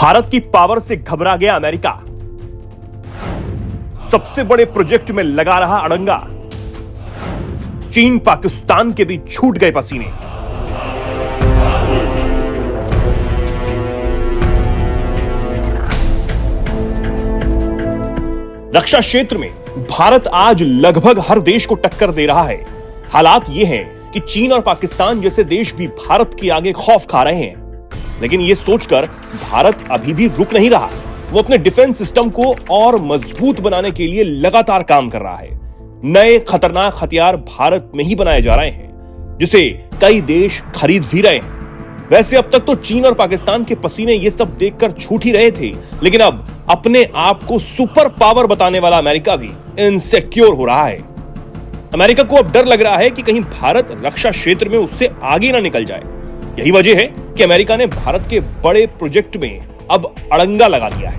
भारत की पावर से घबरा गया अमेरिका। सबसे बड़े प्रोजेक्ट में लगा रहा अड़ंगा। चीन पाकिस्तान के बीच छूट गए पसीने। रक्षा क्षेत्र में भारत आज लगभग हर देश को टक्कर दे रहा है। हालात यह हैं कि चीन और पाकिस्तान जैसे देश भी भारत के आगे खौफ खा रहे हैं। लेकिन यह सोचकर भारत अभी भी रुक नहीं रहा। वो अपने डिफेंस सिस्टम को और मजबूत बनाने के लिए लगातार काम कर रहा है। नए खतरनाक हथियार भारत में ही बनाए जा रहे हैं, जिसे कई देश खरीद भी रहे हैं। वैसे अब तक तो चीन और पाकिस्तान के पसीने ये सब देखकर छूट ही रहे थे, लेकिन अब अपने आप को सुपर पावर बताने वाला अमेरिका भी इनसिक्योर हो रहा है। अमेरिका को अब डर लग रहा है कि कहीं भारत रक्षा क्षेत्र में उससे आगे ना निकल जाए। यही वजह है कि अमेरिका ने भारत के बड़े प्रोजेक्ट में अब अड़ंगा लगा दिया है।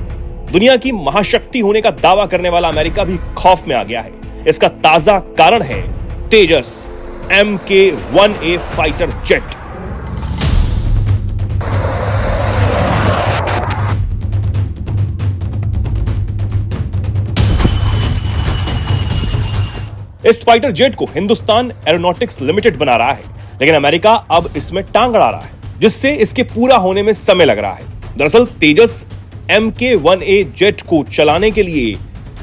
दुनिया की महाशक्ति होने का दावा करने वाला अमेरिका भी खौफ में आ गया है। इसका ताजा कारण है तेजस MK-1A फाइटर जेट। इस फाइटर जेट को हिंदुस्तान एरोनॉटिक्स लिमिटेड बना रहा है, लेकिन अमेरिका अब इसमें टांग अड़ा रहा है, जिससे इसके पूरा होने में समय लग रहा है। दरअसल तेजस MK-1A जेट को चलाने के लिए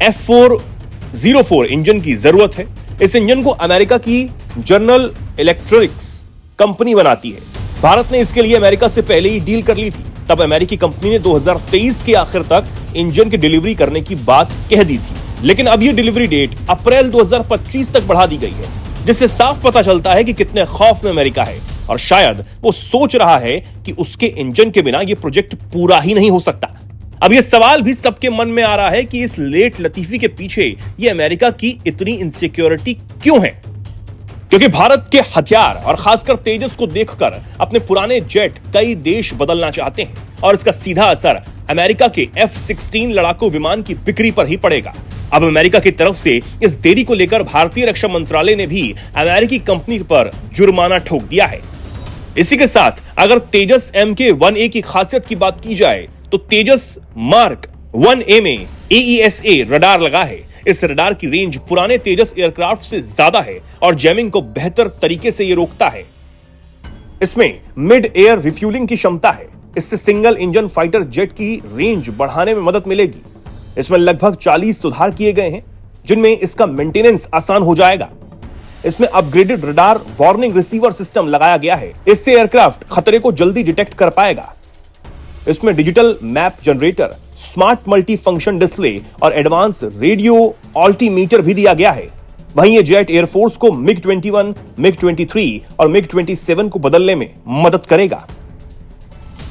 F404 इंजन की जरूरत है। इस इंजन को अमेरिका की जनरल इलेक्ट्रिक्स कंपनी बनाती है। भारत ने इसके लिए अमेरिका से पहले ही डील कर ली थी। तब अमेरिकी कंपनी ने 2023 के आखिर तक इंजन की डिलीवरी करने की बात कह दी थी, लेकिन अब यह डिलीवरी डेट अप्रैल 2025 तक बढ़ा दी गई है, जिससे साफ पता चलता है कि कितने खौफ में अमेरिका है और शायद वो सोच रहा है कि उसके इंजन के बिना यह प्रोजेक्ट पूरा ही नहीं हो सकता। अब यह सवाल भी सबके मन में आ रहा है कि इस लेट लतीफी के पीछे यह अमेरिका की इतनी इनसिक्योरिटी क्यों है? क्योंकि भारत के हथियार और खासकर तेजस को देखकर अपने पुराने जेट कई देश बदलना चाहते हैं और इसका सीधा असर अमेरिका के F-16 लड़ाकू विमान की बिक्री पर ही पड़ेगा। अब अमेरिका की तरफ से इस देरी को लेकर भारतीय रक्षा मंत्रालय ने भी अमेरिकी कंपनी पर जुर्माना ठोक दिया है। इसी के साथ अगर तेजस MK-1A की खासियत की बात की जाए तो तेजस मार्क 1A में AESA रडार लगा है। इस रडार की रेंज पुराने तेजस एयरक्राफ्ट से ज्यादा है और जैमिंग को बेहतर तरीके से यह रोकता है। इसमें मिड एयर रिफ्यूलिंग की क्षमता है। इससे सिंगल इंजन फाइटर जेट की रेंज बढ़ाने में मदद मिलेगी। इसमें लगभग 40 सुधार किए गए हैं, जिनमें इसका मेंटेनेंस आसान हो जाएगा। इसमें upgraded radar warning receiver system लगाया गया है। इससे एयरक्राफ्ट खतरे को जल्दी डिटेक्ट कर पाएगा। इसमें digital map generator, smart multi function display और एडवांस रेडियो ऑल्टीमीटर भी दिया गया है। वहीं यह जेट एयरफोर्स को MiG-21, MiG-23 और MiG-27 को बदलने में मदद करेगा।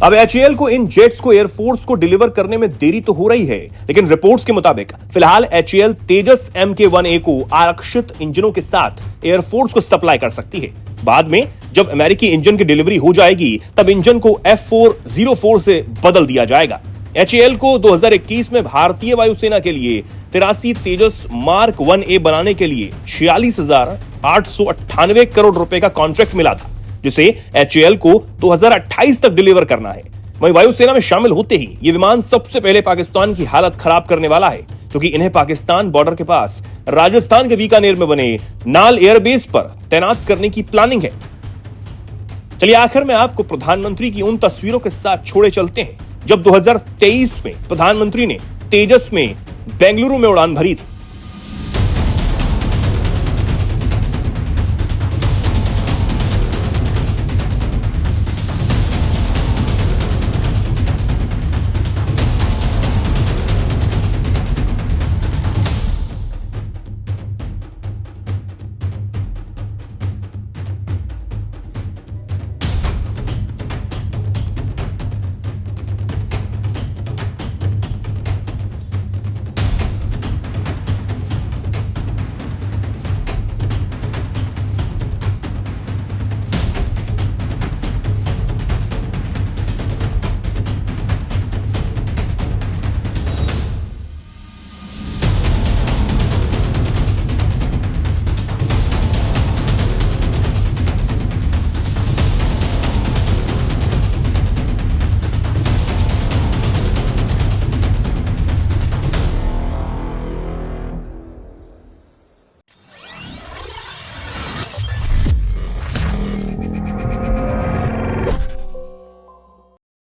अब HAL को इन जेट्स को एयरफोर्स को डिलीवर करने में देरी तो हो रही है, लेकिन रिपोर्ट्स के मुताबिक फिलहाल HAL तेजस MK-1A को आरक्षित इंजनों के साथ एयरफोर्स को सप्लाई कर सकती है। बाद में जब अमेरिकी इंजन की डिलीवरी हो जाएगी, तब इंजन को F404 से बदल दिया जाएगा। HAL को 2021 में भारतीय वायुसेना के लिए 83 तेजस मार्क 1A बनाने के लिए 46,898 करोड़ रुपए का कॉन्ट्रैक्ट मिला था, जिसे HAL को 2028 तक डिलीवर करना है। वहीं वायुसेना में शामिल होते ही ये विमान सबसे पहले पाकिस्तान की हालत खराब करने वाला है, क्योंकि इन्हें पाकिस्तान बॉर्डर के पास राजस्थान के बीकानेर में बने नाल एयरबेस पर तैनात करने की प्लानिंग है। चलिए आखिर में आपको प्रधानमंत्री की उन तस्वीरों के साथ छोड़े चलते हैं, जब 2023 में प्रधानमंत्री ने तेजस में बेंगलुरु में उड़ान भरी थी।